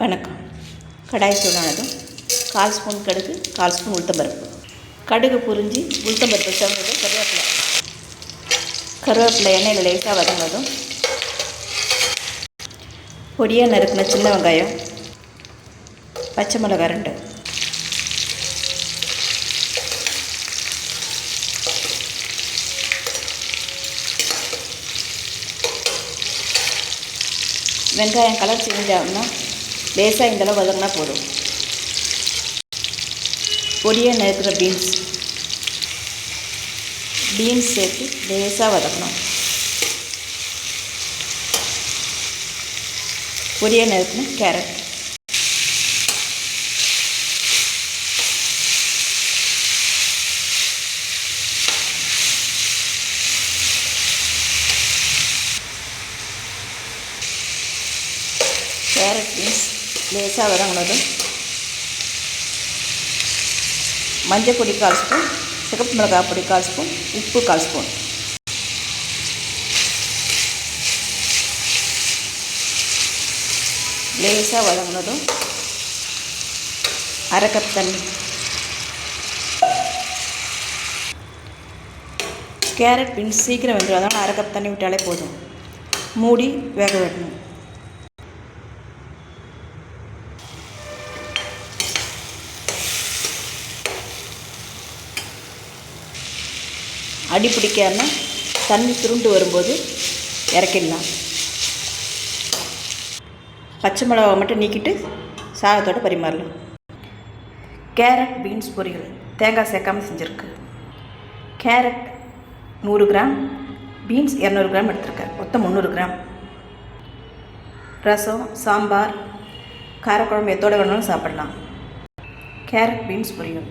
வணக்கம். கடாய் சூடானதும் 1/4 ஸ்பூன் கடுகு, 1/4 ஸ்பூன் உளுத்தம்பருப்பு. கடுகு பொரிஞ்சு உளுத்தம்பருப்பு சேர்ந்ததும் கருவேப்பிலை எண்ணெயில் லேசாக வதங்கினதும் பொடியாக நறுக்கின சின்ன வெங்காயம், பச்சை மிளகாய் 2, வெங்காயம் கலர் சேஞ்ச் ஆகும்னா லேசாக இந்தளவு வதங்கினா போதும். பொடியாக நறுக்கிற பீன்ஸ் சேர்த்து லேசாக வதக்கணும். பொடியாக நறுக்கின கேரட், பீன்ஸ் லேசாக வதங்கினதும் மஞ்சள் பொடி 1/4 ஸ்பூன், சிகப்பு மிளகாய் பொடி 1/4 ஸ்பூன், உப்பு 1/4 ஸ்பூன். லேசாக வதங்கினதும் 1/2 கப் தண்ணி. கேரட் பீன்ஸ் சீக்கிரம் வெந்துடும், அதனால் 1/2 கப் தண்ணி விட்டாலே போதும். மூடி வேக விடணும். அடி பிடிக்காமல் தண்ணி சுருண்டு வரும்போது இறக்கிடலாம். பச்சை மிளகாவை மட்டும் நீக்கிட்டு சாதத்தோடு பரிமாறலாம். கேரட் பீன்ஸ் பொரியல் தேங்காய் சேர்க்காமல் செஞ்சுருக்கு. கேரட் 100 கிராம், பீன்ஸ் 200 கிராம் எடுத்துருக்கேன், மொத்தம் 300 கிராம். ரசம், சாம்பார், காரக்குழம்பு எத்தோடு வேணாலும் சாப்பிடலாம். கேரட் பீன்ஸ் பொரியல்.